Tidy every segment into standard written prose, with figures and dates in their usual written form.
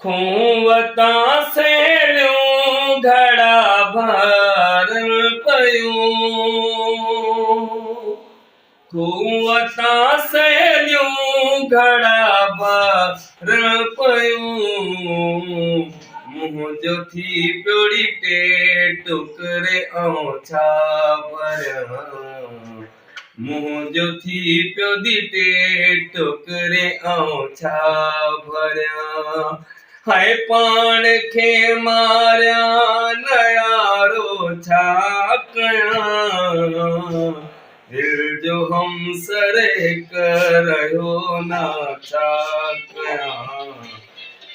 खूवता सेल्यूं घड़ा भर पयूं। खूवता सेल्यूं घड़ा भर पयूं। मुंह जो थी प्योड़ी टे टुकरे ऐं छा भरियां। मुंह जो थी पियो दी टे टुकरे ऐं छा भरियां। हाय पाण खे मारियां न यारो छा कयां। दिल जो हमसर हिक रहियो न छा कयां।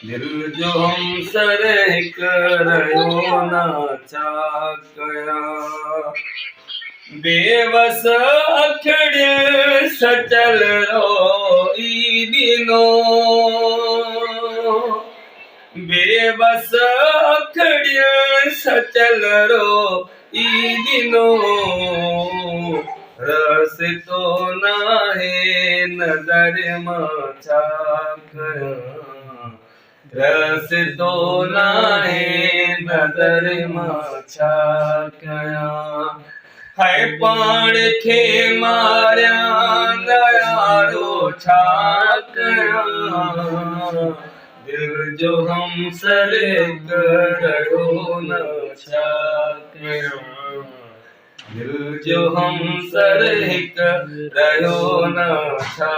दिल जो हमसर हिक रहियो न छा कयां। बेवस अखड़िय सचल रोई दिनो। बेबस अखड़िय सचल रोई दिनो। रस तो नाहे नजर मां छा कयां। रस तो नाहे नजर मां छा कयां। हाय पाण खे मारियां न यारो छा कयां। दिल जो हमसर हिक रहियो न छा कयां। दिल जो हमसर हिक रहियो न छा